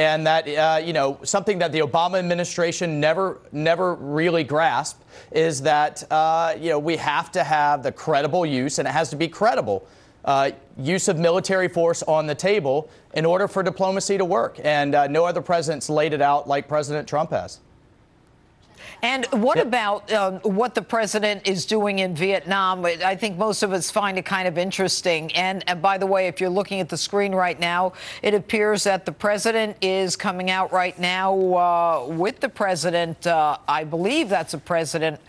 and that, something that the Obama administration never really grasped is that, we have to have the credible use, and it has to be credible, use of military force on the table in order for diplomacy to work. And no other president's laid it out like President Trump has. And what about what the president is doing in Vietnam? I think most of us find it kind of interesting. And by the way, if you're looking at the screen right now, it appears that the president is coming out right now with the president. I believe that's a president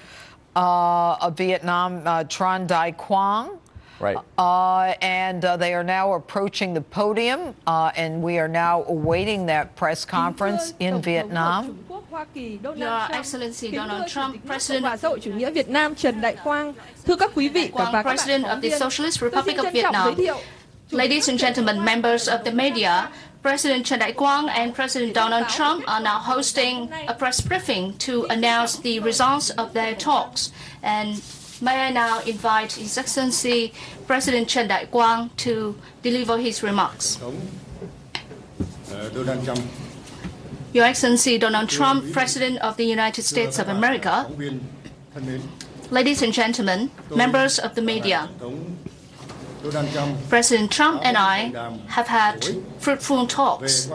of Vietnam, Tran Dai Quang. Right. And they are now approaching the podium, and we are now awaiting that press conference in Vietnam. Your Excellency Donald Trump, President và xã hội chủ nghĩa Việt Nam Trần Đại Quang, thưa các quý vị và các bạn President of the Socialist Republic of Vietnam. Ladies and gentlemen, members of the media, President Trần Đại Quang and President Donald Trump are now hosting a press briefing to announce the results of their talks. And may I now invite His Excellency President Trần Đại Quang to deliver his remarks. Your Excellency Donald Trump, President of the United States of America, ladies and gentlemen, members of the media, President Trump and I have had fruitful talks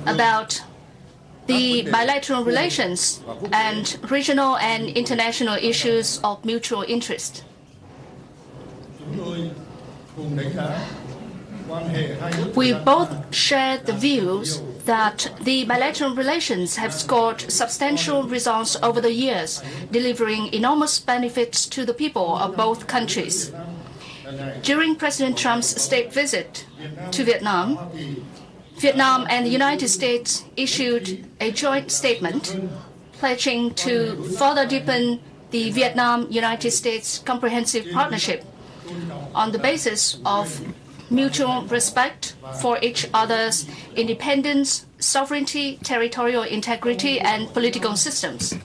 about the bilateral relations and regional and international issues of mutual interest. We both share the views that the bilateral relations have scored substantial results over the years, delivering enormous benefits to the people of both countries. During President Trump's state visit to Vietnam, Vietnam and the United States issued a joint statement pledging to further deepen the Vietnam-United States Comprehensive Partnership on the basis of mutual respect for each other's independence, sovereignty, territorial integrity, and political systems.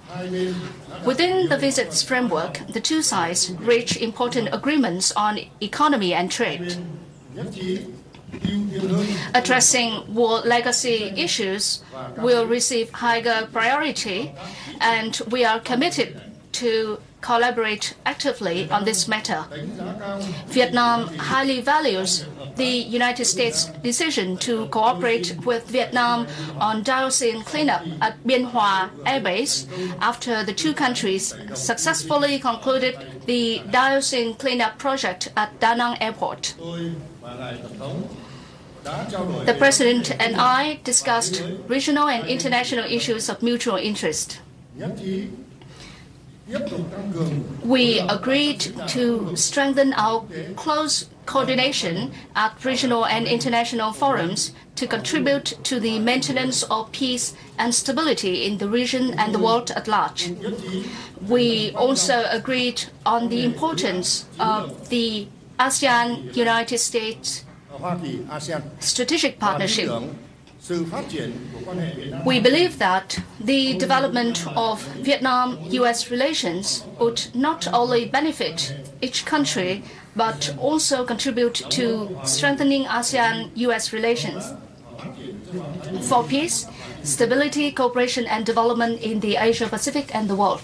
Within the visit's framework, the two sides reached important agreements on economy and trade. Addressing war legacy issues will receive higher priority, and we are committed to collaborate actively on this matter. Vietnam highly values the United States' decision to cooperate with Vietnam on dioxin cleanup at Bien Hoa Air Base after the two countries successfully concluded the dioxin cleanup project at Da Nang Airport. The President and I discussed regional and international issues of mutual interest. We agreed to strengthen our close coordination at regional and international forums to contribute to the maintenance of peace and stability in the region and the world at large. We also agreed on the importance of the ASEAN-United States strategic partnership. We believe that the development of Vietnam-U.S. relations would not only benefit each country, but also contribute to strengthening ASEAN-U.S. relations for peace, stability, cooperation, and development in the Asia-Pacific and the world.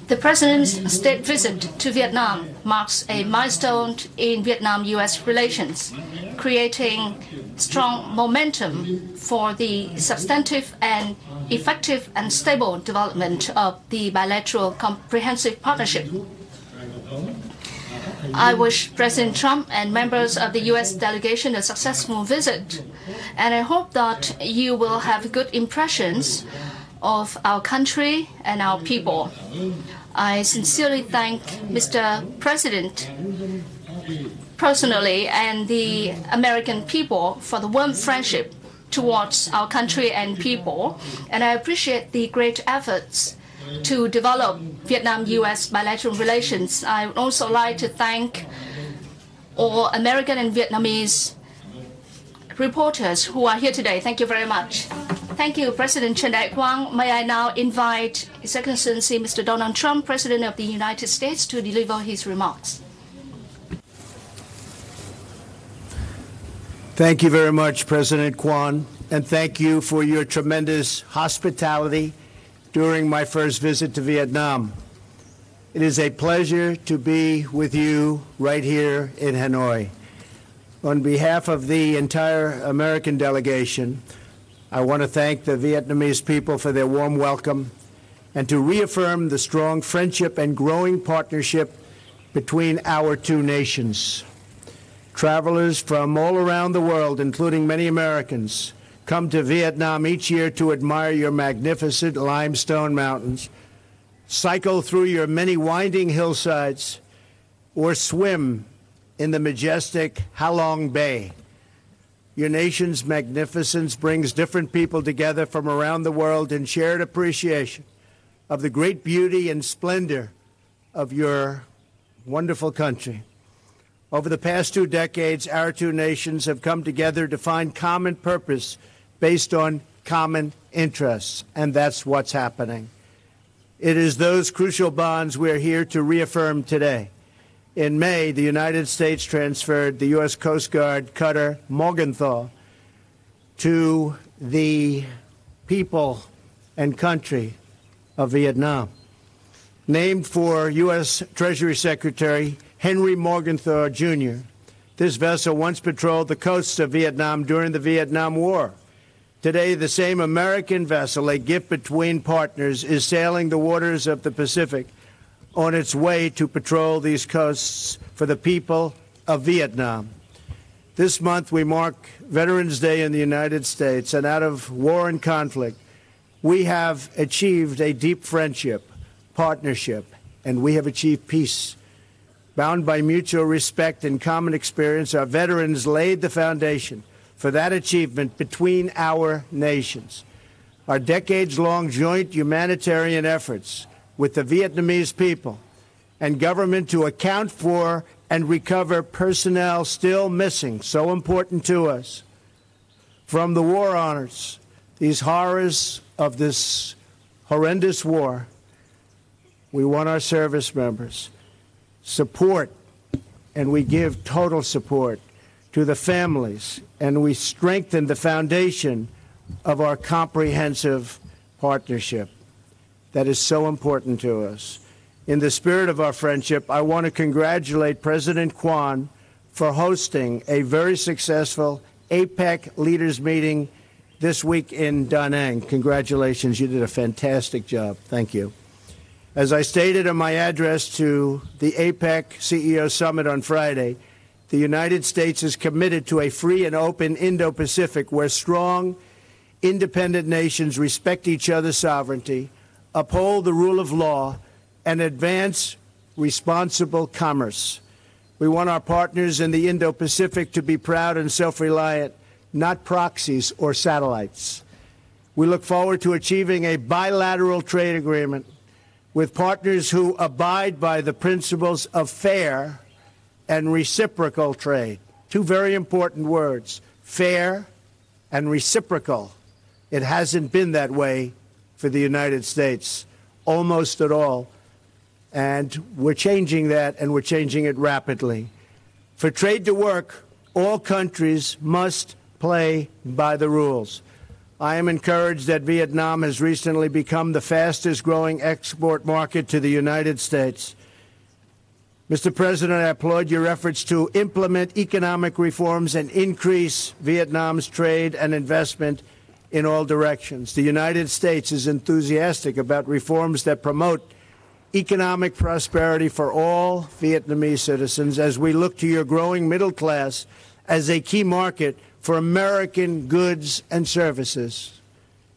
The President's state visit to Vietnam marks a milestone in Vietnam-U.S. relations, creating strong momentum for the substantive and effective and stable development of the bilateral comprehensive partnership. I wish President Trump and members of the U.S. delegation a successful visit, and I hope that you will have good impressions of our country and our people. I sincerely thank Mr. President personally and the American people for the warm friendship towards our country and people, and I appreciate the great efforts to develop Vietnam-U.S. bilateral relations. I would also like to thank all American and Vietnamese reporters who are here today. Thank you very much. Thank you, President Trần Đại Quang. May I now invite His Excellency Mr. Donald Trump, President of the United States, to deliver his remarks. Thank you very much, President Quang, and thank you for your tremendous hospitality during my first visit to Vietnam. It is a pleasure to be with you right here in Hanoi. On behalf of the entire American delegation, I want to thank the Vietnamese people for their warm welcome and to reaffirm the strong friendship and growing partnership between our two nations. Travelers from all around the world, including many Americans, come to Vietnam each year to admire your magnificent limestone mountains, cycle through your many winding hillsides, or swim in the majestic Ha Long Bay. Your nation's magnificence brings different people together from around the world in shared appreciation of the great beauty and splendor of your wonderful country. Over the past 2 decades, our two nations have come together to find common purpose based on common interests, and that's what's happening. It is those crucial bonds we're here to reaffirm today. In May, the United States transferred the U.S. Coast Guard cutter Morgenthau to the people and country of Vietnam. Named for U.S. Treasury Secretary Henry Morgenthau, Jr., this vessel once patrolled the coasts of Vietnam during the Vietnam War. Today, the same American vessel, a gift between partners, is sailing the waters of the Pacific on its way to patrol these coasts for the people of Vietnam. This month, we mark Veterans Day in the United States, and out of war and conflict, we have achieved a deep friendship, partnership, and we have achieved peace. Bound by mutual respect and common experience, our veterans laid the foundation for that achievement between our nations. Our decades-long joint humanitarian efforts with the Vietnamese people and government to account for and recover personnel still missing, so important to us. From the war honors, these horrors of this horrendous war, we want our service members support, and we give total support to the families, and we strengthen the foundation of our comprehensive partnership that is so important to us. In the spirit of our friendship, I want to congratulate President Quang for hosting a very successful APEC leaders meeting this week in Da Nang. Congratulations. You did a fantastic job. Thank you. As I stated in my address to the APEC CEO Summit on Friday, the United States is committed to a free and open Indo-Pacific where strong, independent nations respect each other's sovereignty, uphold the rule of law, and advance responsible commerce. We want our partners in the Indo-Pacific to be proud and self-reliant, not proxies or satellites. We look forward to achieving a bilateral trade agreement with partners who abide by the principles of fair and reciprocal trade. Two very important words, fair and reciprocal. It hasn't been that way for the United States, almost at all. And we're changing that, and we're changing it rapidly. For trade to work, all countries must play by the rules. I am encouraged that Vietnam has recently become the fastest growing export market to the United States. Mr. President, I applaud your efforts to implement economic reforms and increase Vietnam's trade and investment in all directions. The United States is enthusiastic about reforms that promote economic prosperity for all Vietnamese citizens as we look to your growing middle class as a key market for American goods and services.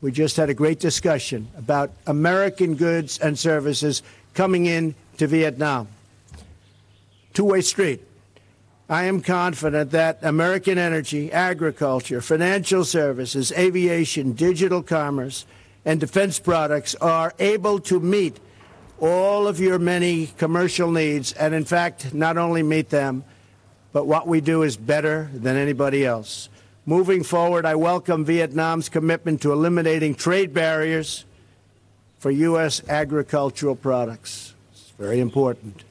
We just had a great discussion about American goods and services coming in to Vietnam. Two-way street. I am confident that American energy, agriculture, financial services, aviation, digital commerce, and defense products are able to meet all of your many commercial needs, and in fact, not only meet them, but what we do is better than anybody else. Moving forward, I welcome Vietnam's commitment to eliminating trade barriers for U.S. agricultural products. It's very important.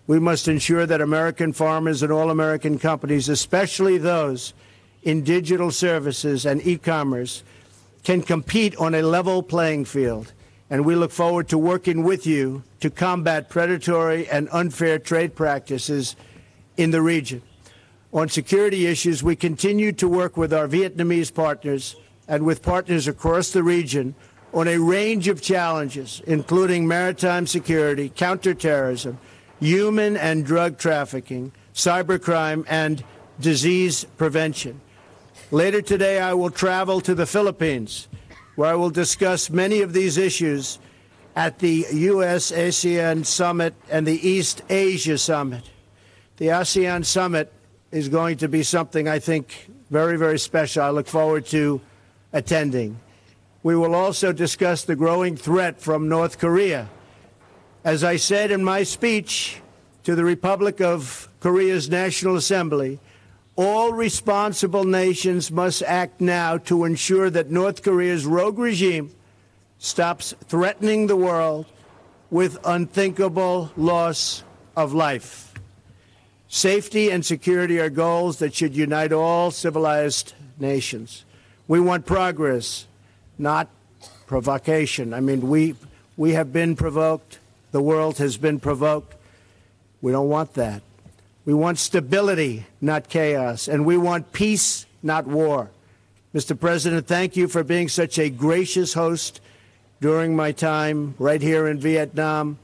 We must ensure that American farmers and all American companies, especially those in digital services and e-commerce can compete on a level playing field. And we look forward to working with you to combat predatory and unfair trade practices in the region. On security issues, we continue to work with our Vietnamese partners and with partners across the region on a range of challenges, including maritime security, counterterrorism, human and drug trafficking, cybercrime, and disease prevention. Later today, I will travel to the Philippines, where I will discuss many of these issues at the U.S.-ASEAN Summit and the East Asia Summit. The ASEAN Summit is going to be something I think very, very special. I look forward to attending. We will also discuss the growing threat from North Korea. As I said in my speech to the Republic of Korea's National Assembly, all responsible nations must act now to ensure that North Korea's rogue regime stops threatening the world with unthinkable loss of life. Safety and security are goals that should unite all civilized nations. We want progress, not provocation. I mean, we have been provoked. The world has been provoked. We don't want that. We want stability, not chaos, and we want peace, not war. Mr. President, thank you for being such a gracious host during my time right here in Vietnam.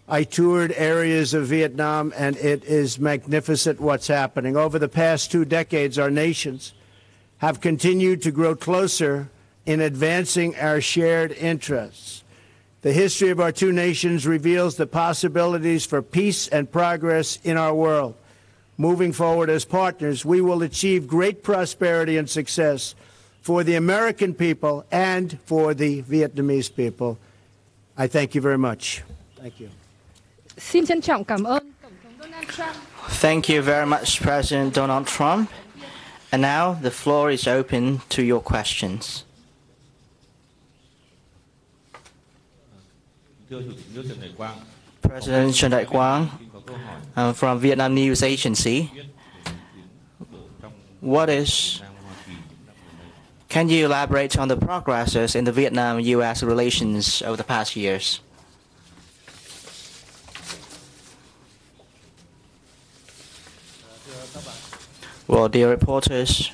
I toured areas of Vietnam, and it is magnificent what's happening. Over the past 2 decades, our nations have continued to grow closer in advancing our shared interests. The history of our two nations reveals the possibilities for peace and progress in our world. Moving forward as partners, we will achieve great prosperity and success for the American people and for the Vietnamese people. I thank you very much. Thank you. Xin trân trọng cảm ơn Tổng thống Donald Trump. Thank you very much, President Donald Trump. And now the floor is open to your questions. President Trần Đại Quang from Vietnam News Agency. Can you elaborate on the progresses in the Vietnam-U.S. relations over the past years? Well, dear reporters,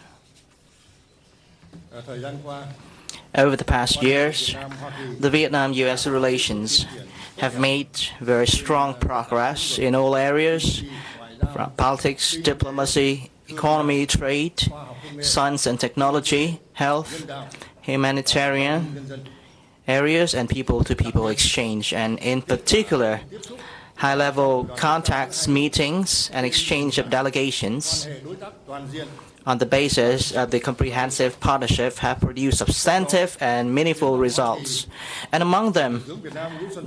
over the past years, the Vietnam-U.S. relations have made very strong progress in all areas, from politics, diplomacy, economy, trade, science and technology, health, humanitarian areas, and people-to-people exchange. And in particular, high-level contacts, meetings, and exchange of delegations on the basis of the comprehensive partnership have produced substantive and meaningful results. And among them,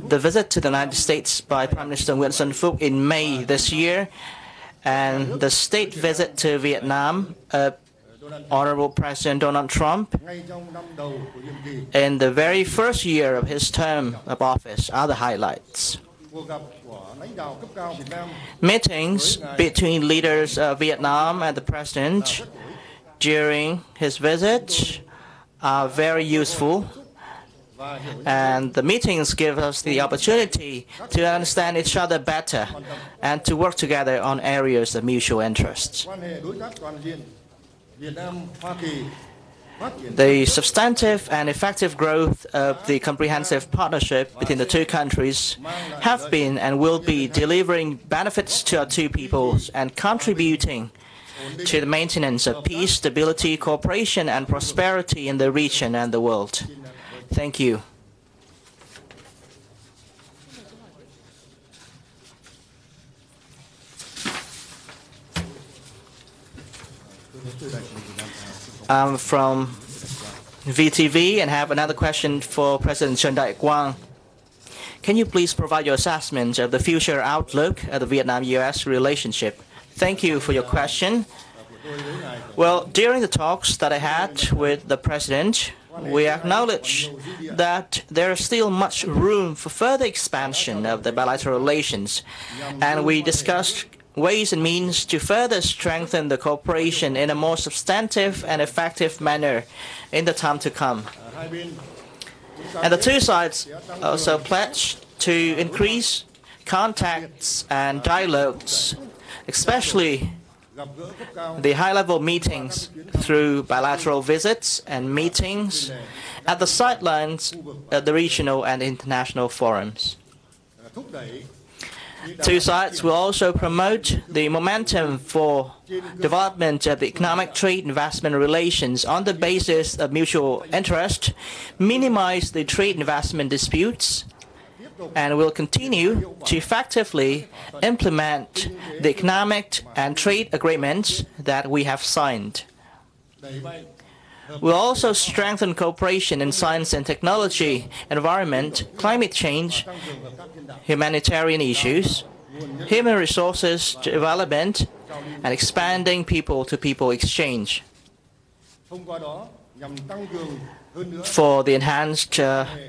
the visit to the United States by Prime Minister Nguyễn Xuân Phúc in May this year, and the state visit to Vietnam of Honorable President Donald Trump in the very first year of his term of office are the highlights. Meetings between leaders of Vietnam and the President during his visit are very useful, and the meetings give us the opportunity to understand each other better and to work together on areas of mutual interest. The substantive and effective growth of the comprehensive partnership between the two countries have been and will be delivering benefits to our two peoples and contributing to the maintenance of peace, stability, cooperation, and prosperity in the region and the world. Thank you. I'm from VTV and have another question for President Trần Đại Quang. Can you please provide your assessment of the future outlook of the Vietnam-U.S. relationship? Thank you for your question. Well, during the talks that I had with the President, we acknowledge that there is still much room for further expansion of the bilateral relations, and we discussed ways and means to further strengthen the cooperation in a more substantive and effective manner in the time to come. And the two sides also pledged to increase contacts and dialogues, especially the high-level meetings through bilateral visits and meetings at the sidelines of the regional and international forums. Two sides will also promote the momentum for development of the economic trade investment relations on the basis of mutual interest, minimize the trade investment disputes, and will continue to effectively implement the economic and trade agreements that we have signed. We'll also strengthen cooperation in science and technology, environment, climate change, humanitarian issues, human resources development, and expanding people-to-people exchange. For the enhanced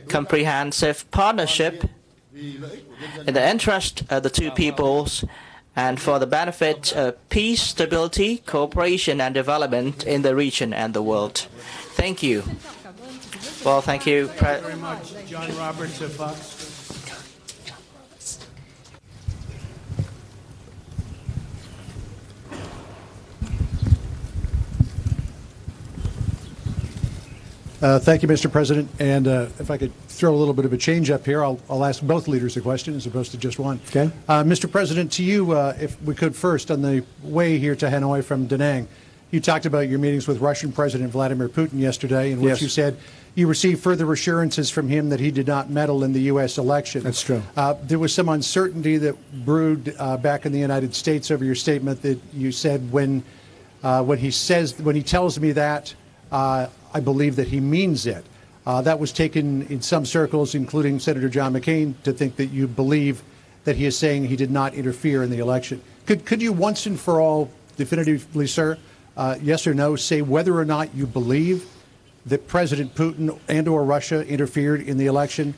comprehensive partnership in the interest of the two peoples and for the benefit of peace, stability, cooperation, and development in the region and the world. Thank you. Well, thank you. Thank you very much, John Roberts of Fox. Thank you, Mr. President. And if I could throw a little bit of a change up here, I'll ask both leaders a question as opposed to just one. Okay. Mr. President, to you, if we could first, on the way here to Hanoi from Da Nang, you talked about your meetings with Russian President Vladimir Putin yesterday, in which Yes. you said you received further assurances from him that he did not meddle in the U.S. election. That's true. There was some uncertainty that brewed back in the United States over your statement that you said when he tells me that, I believe that he means it. That was taken in some circles, including Senator John McCain, to think that you believe that he is saying he did not interfere in the election. Could you once and for all, definitively, sir, yes or no, say whether or not you believe that President Putin and or Russia interfered in the election?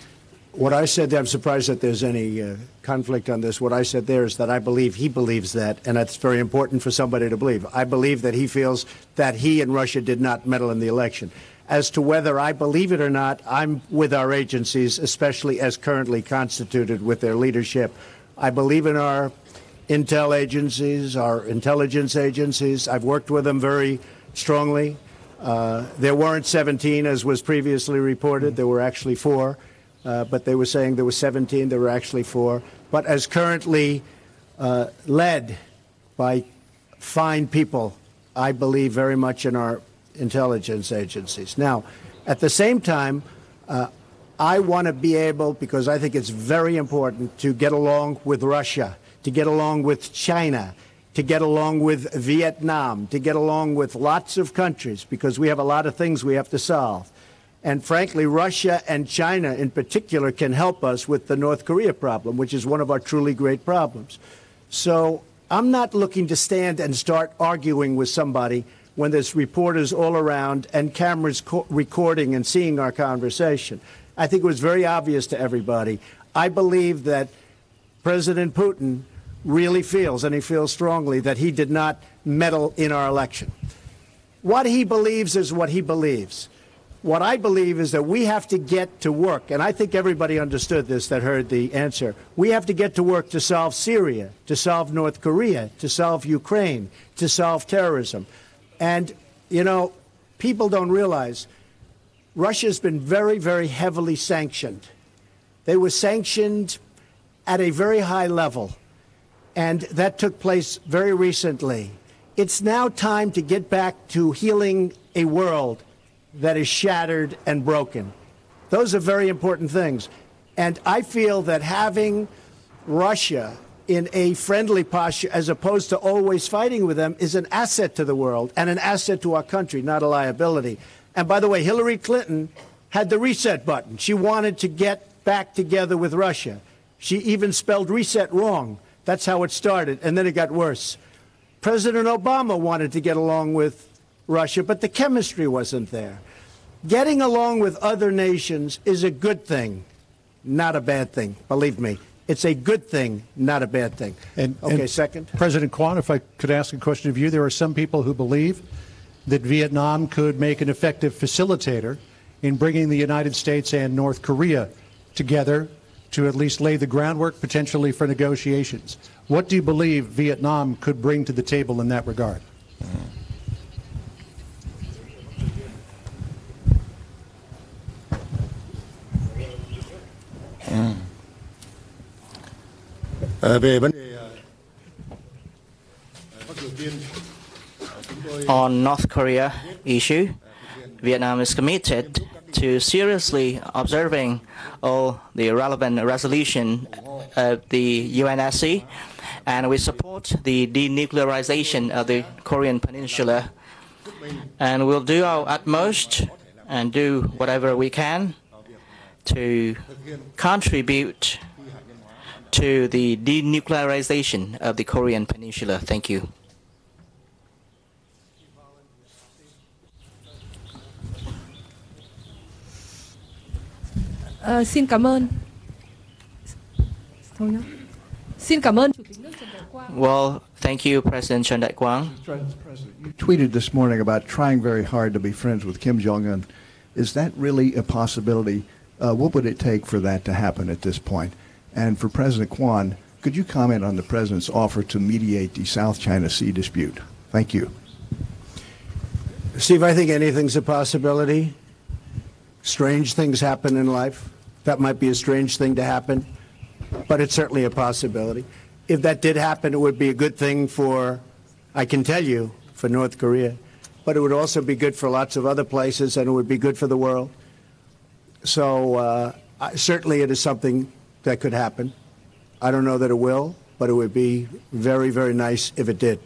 What I said, I'm surprised that there's any conflict on this. What I said there is that I believe he believes that, and that's very important for somebody to believe. I believe that he feels that he and Russia did not meddle in the election. As to whether I believe it or not, I'm with our agencies, especially as currently constituted with their leadership. I believe in our intel agencies, our intelligence agencies. I've worked with them very strongly. There weren't 17, as was previously reported. There were actually 4. But they were saying there were 17. There were actually 4. But as currently led by fine people, I believe very much in our intelligence agencies. Now, at the same time, I want to be able, because I think it's very important to get along with Russia, to get along with China, to get along with Vietnam, to get along with lots of countries, because we have a lot of things we have to solve. And frankly, Russia and China in particular can help us with the North Korea problem, which is one of our truly great problems. So I'm not looking to stand and start arguing with somebody when there's reporters all around and cameras recording and seeing our conversation. I think it was very obvious to everybody. I believe that President Putin really feels, and he feels strongly, that he did not meddle in our election. What he believes is what he believes. What I believe is that we have to get to work, and I think everybody understood this that heard the answer. We have to get to work to solve Syria, to solve North Korea, to solve Ukraine, to solve terrorism. And, you know, people don't realize Russia's been very, very heavily sanctioned. They were sanctioned at a very high level, and that took place very recently. It's now time to get back to healing a world that is shattered and broken. Those are very important things. And I feel that having Russia in a friendly posture as opposed to always fighting with them is an asset to the world and an asset to our country, not a liability. And by the way, Hillary Clinton had the reset button. She wanted to get back together with Russia. She even spelled reset wrong. That's how it started, and then it got worse. President Obama wanted to get along with Russia, but the chemistry wasn't there. Getting along with other nations is a good thing, not a bad thing, believe me. It's a good thing, not a bad thing. Okay, second. President Quang, if I could ask a question of you, there are some people who believe that Vietnam could make an effective facilitator in bringing the United States and North Korea together to at least lay the groundwork potentially for negotiations. What do you believe Vietnam could bring to the table in that regard? On North Korea issue, Vietnam is committed to seriously observing all the relevant resolution of the UNSC, and we support the denuclearization of the Korean Peninsula, and we'll do our utmost and do whatever we can to contribute to the denuclearization of the Korean Peninsula. Thank you. Xin cảm ơn. Xin cảm ơn Chủ tịch nước Trần Đại Quang. Well, thank you, President Trần Đại Quang. You tweeted this morning about trying very hard to be friends with Kim Jong-un. Is that really a possibility? What would it take for that to happen at this point? And for President Quang, could you comment on the President's offer to mediate the South China Sea dispute? Thank you. Steve, I think anything's a possibility. Strange things happen in life. That might be a strange thing to happen, but it's certainly a possibility. If that did happen, it would be a good thing for, I can tell you, for North Korea, but it would also be good for lots of other places, and it would be good for the world. So certainly it is something that could happen. I don't know that it will, but it would be very, very nice if it did.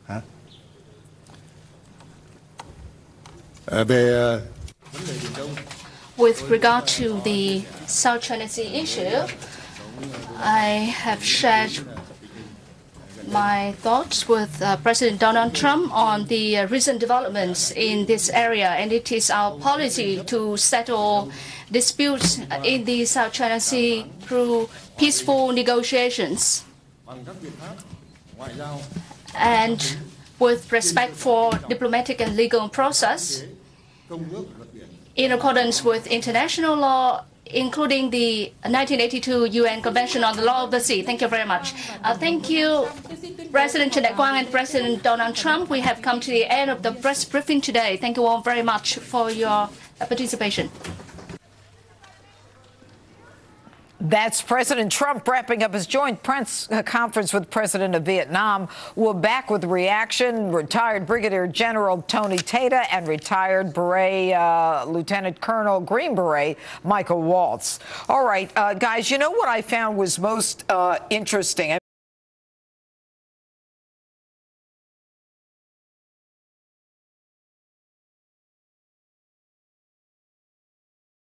Huh? With regard to the South China Sea issue, I have shared my thoughts with President Donald Trump on the recent developments in this area, and it is our policy to settle disputes in the South China Sea through peaceful negotiations and with respect for diplomatic and legal process in accordance with international law, including the 1982 UN Convention on the Law of the Sea. Thank you very much. Thank you, President Trần Đại Quang and President Donald Trump. We have come to the end of the press briefing today. Thank you all very much for your participation. That's President Trump wrapping up his joint press conference with the President of Vietnam. We're back with reaction. Retired Brigadier General Tony Tata and retired Beret Lieutenant Colonel Green Beret Michael Waltz. All right, guys, you know what I found was most interesting?